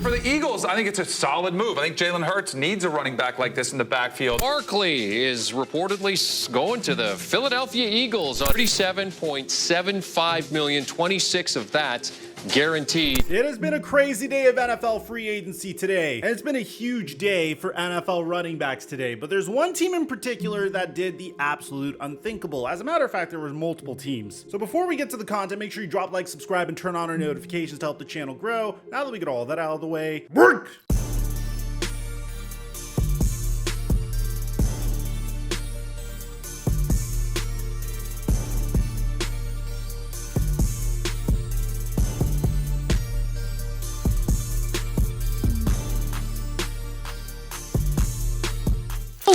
For the Eagles, I think it's a solid move. I think Jalen Hurts needs a running back like this in the backfield. Barkley is reportedly going to the Philadelphia Eagles on $37.75 million, 26 of that guaranteed. It has been a crazy day of NFL free agency today, and it's been a huge day for NFL running backs today, but there's one team in particular that did the absolute unthinkable. As a matter of fact, there were multiple teams. So before we get to the content, make sure you drop like, subscribe, and turn on our notifications to help the channel grow. Now that we get all that out of the way, work!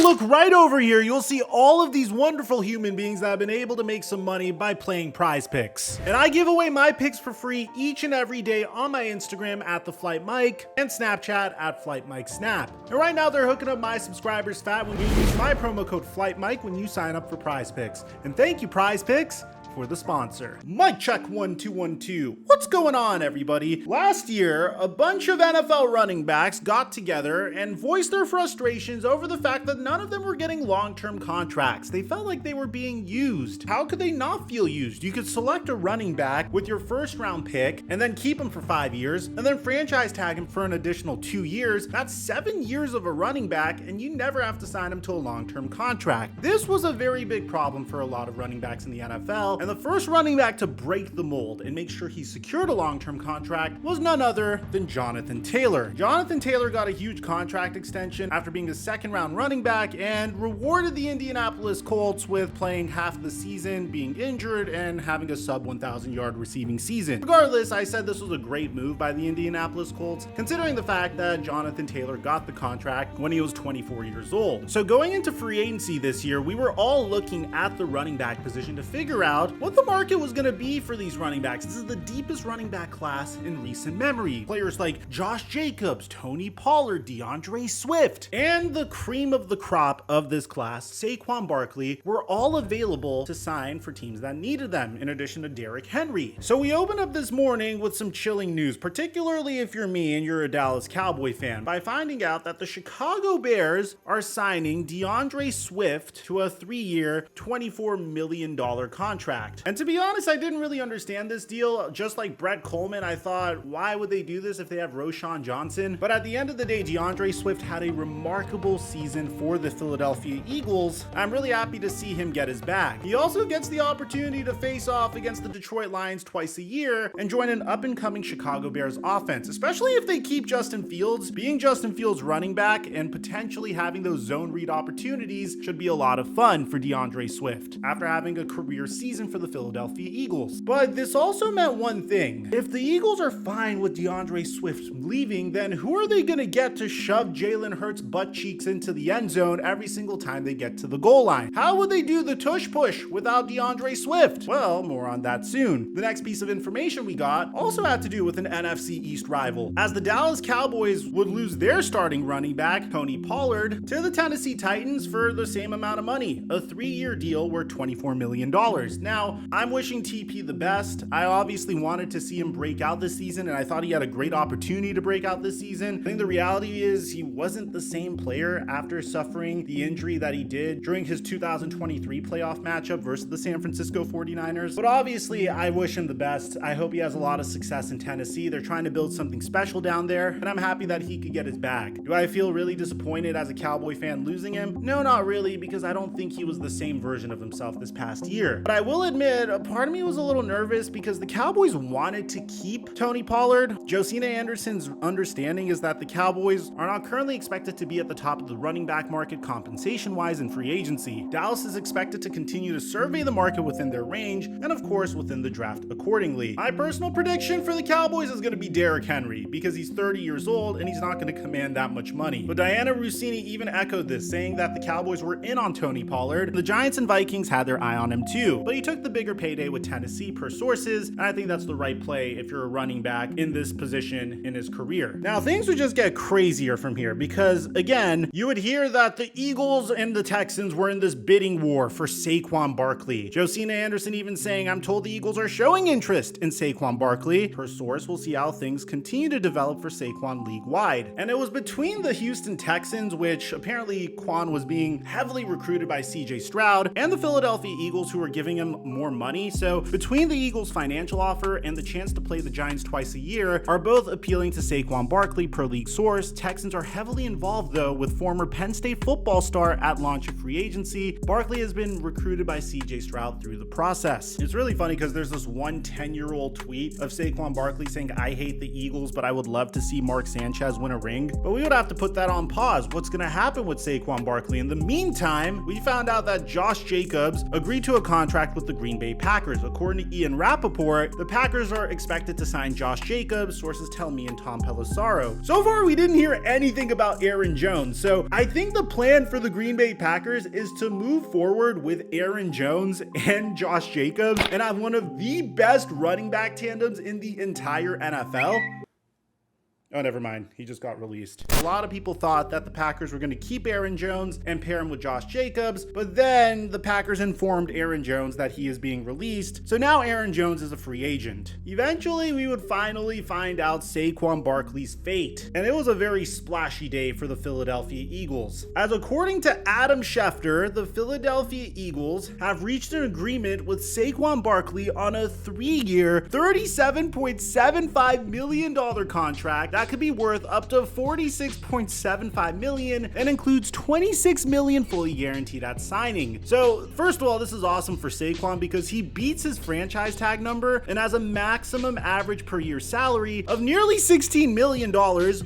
Look right over here, you'll see all of these wonderful human beings that have been able to make some money by playing Prize Picks. And I give away my picks for free each and every day on my Instagram at @TheFlightMike and Snapchat at FlightMikeSnap. And right now they're hooking up my subscribers fat when you use my promo code FlightMike when you sign up for Prize Picks. And thank you, Prize Picks, for the sponsor. Mic check 1 2 1 2. What's going on, everybody? Last year, a bunch of NFL running backs got together and voiced their frustrations over the fact that none of them were getting long-term contracts. They felt like they were being used. How could they not feel used? You could select a running back with your first round pick and then keep him for 5 years and then franchise tag him for an additional 2 years. That's 7 years of a running back, and you never have to sign him to a long-term contract. This was a very big problem for a lot of running backs in the NFL. And the first running back to break the mold and make sure he secured a long-term contract was none other than Jonathan Taylor. Jonathan Taylor got a huge contract extension after being a second-round running back and rewarded the Indianapolis Colts with playing half the season, being injured, and having a sub 1,000-yard receiving season. Regardless, I said this was a great move by the Indianapolis Colts, considering the fact that Jonathan Taylor got the contract when he was 24 years old. So going into free agency this year, we were all looking at the running back position to figure out what the market was going to be for these running backs. This is the deepest running back class in recent memory. Players like Josh Jacobs, Tony Pollard, DeAndre Swift, and the cream of the crop of this class, Saquon Barkley, were all available to sign for teams that needed them, in addition to Derrick Henry. So we opened up this morning with some chilling news, particularly if you're me and you're a Dallas Cowboy fan, by finding out that the Chicago Bears are signing DeAndre Swift to a 3-year, $24 million contract. And to be honest, I didn't really understand this deal. Just like Brett Coleman, I thought, why would they do this if they have Roschon Johnson? But at the end of the day, DeAndre Swift had a remarkable season for the Philadelphia Eagles. I'm really happy to see him get his bag. He also gets the opportunity to face off against the Detroit Lions twice a year and join an up-and-coming Chicago Bears offense, especially if they keep Justin Fields. Being Justin Fields' running back and potentially having those zone read opportunities should be a lot of fun for DeAndre Swift after having a career season for the Philadelphia Eagles. But this also meant one thing. If the Eagles are fine with DeAndre Swift leaving, then who are they going to get to shove Jalen Hurts' butt cheeks into the end zone every single time they get to the goal line? How would they do the tush push without DeAndre Swift? Well, more on that soon. The next piece of information we got also had to do with an NFC East rival, as the Dallas Cowboys would lose their starting running back, Tony Pollard, to the Tennessee Titans for the same amount of money, a 3-year deal worth $24 million. Now, I'm wishing TP the best. I obviously wanted to see him break out this season, and I thought he had a great opportunity to break out this season. I think the reality is he wasn't the same player after suffering the injury that he did during his 2023 playoff matchup versus the San Francisco 49ers. But obviously, I wish him the best. I hope he has a lot of success in Tennessee. They're trying to build something special down there, and I'm happy that he could get his bag. Do I feel really disappointed as a Cowboy fan losing him? No, not really, because I don't think he was the same version of himself this past year. But I will admit, a part of me was a little nervous because the Cowboys wanted to keep Tony Pollard. Josina Anderson's understanding is that the Cowboys are not currently expected to be at the top of the running back market compensation-wise in free agency. Dallas is expected to continue to survey the market within their range and, of course, within the draft accordingly. My personal prediction for the Cowboys is going to be Derrick Henry because he's 30 years old and he's not going to command that much money. But Diana Rossini even echoed this, saying that the Cowboys were in on Tony Pollard. The Giants and Vikings had their eye on him too, but he took took the bigger payday with Tennessee per sources, and I think that's the right play if you're a running back in this position in his career. Now, things would just get crazier from here because, again, you would hear that the Eagles and the Texans were in this bidding war for Saquon Barkley. Josina Anderson even saying, "I'm told the Eagles are showing interest in Saquon Barkley." Per source, we'll see how things continue to develop for Saquon league-wide. And it was between the Houston Texans, which apparently Quan was being heavily recruited by CJ Stroud, and the Philadelphia Eagles, who were giving him more money. So between the Eagles' financial offer and the chance to play the Giants twice a year are both appealing to Saquon Barkley per league source. Texans are heavily involved though with former Penn State football star at launch of free agency. Barkley has been recruited by CJ Stroud through the process. It's really funny because there's this one 10-year-old tweet of Saquon Barkley saying, "I hate the Eagles, but I would love to see Mark Sanchez win a ring." But we would have to put that on pause. What's going to happen with Saquon Barkley? In the meantime, we found out that Josh Jacobs agreed to a contract with the Green Bay Packers. According to Ian Rappaport, the Packers are expected to sign Josh Jacobs, sources tell me, and Tom Pelissaro. So far, we didn't hear anything about Aaron Jones. So I think the plan for the Green Bay Packers is to move forward with Aaron Jones and Josh Jacobs and have one of the best running back tandems in the entire NFL. Oh, never mind. He just got released. A lot of people thought that the Packers were going to keep Aaron Jones and pair him with Josh Jacobs, but then the Packers informed Aaron Jones that he is being released. So now Aaron Jones is a free agent. Eventually, we would finally find out Saquon Barkley's fate. And it was a very splashy day for the Philadelphia Eagles. As according to Adam Schefter, the Philadelphia Eagles have reached an agreement with Saquon Barkley on a 3-year, $37.75 million contract that could be worth up to $46.75 million and includes $26 million fully guaranteed at signing. So first of all, this is awesome for Saquon because he beats his franchise tag number and has a maximum average per year salary of nearly $16 million,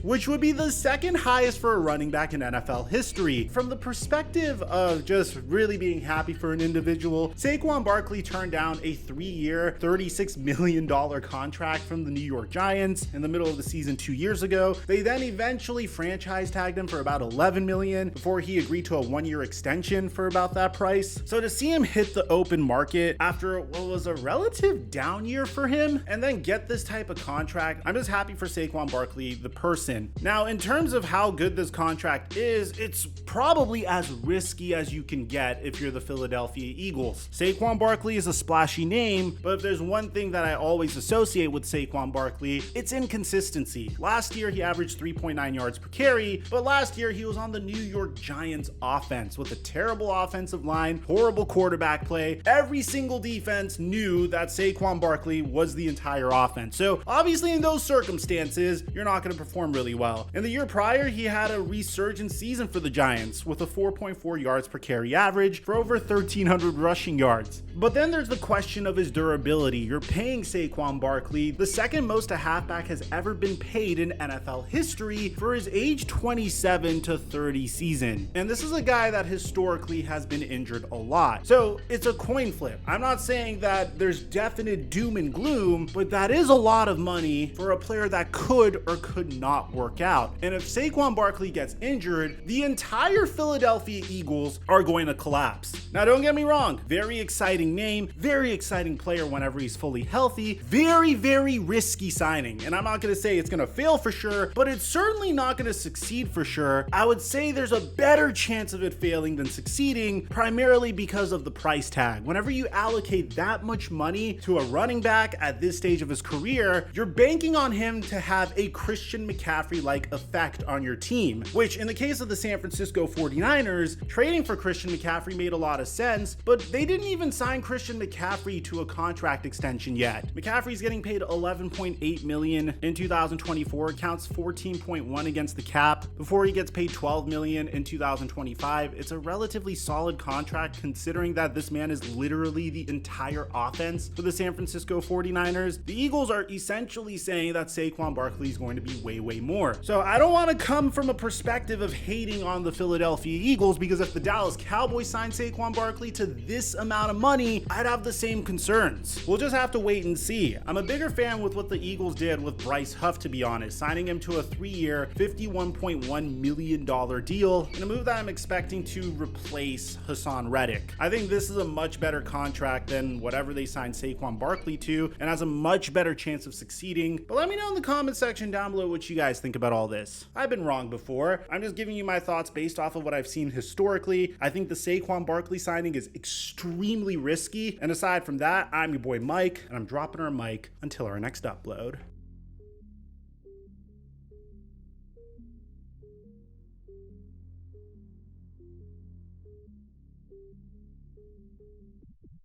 which would be the second highest for a running back in NFL history. From the perspective of just really being happy for an individual, Saquon Barkley turned down a 3-year, $36 million contract from the New York Giants in the middle of the season 2 years ago. They then eventually franchise tagged him for about $11 million before he agreed to a 1-year extension for about that price. So to see him hit the open market after what was a relative down year for him and then get this type of contract, I'm just happy for Saquon Barkley, the person. Now, in terms of how good this contract is, it's probably as risky as you can get if you're the Philadelphia Eagles. Saquon Barkley is a splashy name, but if there's one thing that I always associate with Saquon Barkley, it's inconsistency. Last year, he averaged 3.9 yards per carry, but last year he was on the New York Giants offense with a terrible offensive line, horrible quarterback play. Every single defense knew that Saquon Barkley was the entire offense. So obviously in those circumstances, you're not going to perform really well. In the year prior, he had a resurgent season for the Giants with a 4.4 yards per carry average for over 1,300 rushing yards. But then there's the question of his durability. You're paying Saquon Barkley the second most a halfback has ever been paid in NFL history for his age 27 to 30 season. And this is a guy that historically has been injured a lot. So it's a coin flip. I'm not saying that there's definite doom and gloom, but that is a lot of money for a player that could or could not work out. And if Saquon Barkley gets injured, the entire Philadelphia Eagles are going to collapse. Now, don't get me wrong, very exciting name, very exciting player whenever he's fully healthy, very, very risky signing. And I'm not going to say it's going to fail for sure, but it's certainly not going to succeed for sure. I would say there's a better chance of it failing than succeeding, primarily because of the price tag. Whenever you allocate that much money to a running back at this stage of his career, you're banking on him to have a Christian McCaffrey-like effect on your team, which in the case of the San Francisco 49ers, trading for Christian McCaffrey made a lot of sense, but they didn't even sign Christian McCaffrey to a contract extension yet. McCaffrey's getting paid $11.8 million in 2024, counts 14.1 against the cap before he gets paid $12 million in 2025. It's a relatively solid contract considering that this man is literally the entire offense for the San Francisco 49ers. The Eagles are essentially saying that Saquon Barkley is going to be way, way more. So I don't want to come from a perspective of hating on the Philadelphia Eagles, because if the Dallas Cowboys signed Saquon Barkley to this amount of money, I'd have the same concerns. We'll just have to wait and see. I'm a bigger fan with what the Eagles did with Bryce Huff, to be honest. is signing him to a 3-year, $51.1 million deal in a move that I'm expecting to replace Hassan Reddick. I think this is a much better contract than whatever they signed Saquon Barkley to, and has a much better chance of succeeding. But let me know in the comment section down below what you guys think about all this. I've been wrong before. I'm just giving you my thoughts based off of what I've seen historically. I think the Saquon Barkley signing is extremely risky. And aside from that, I'm your boy Mike, and I'm dropping our mic until our next upload.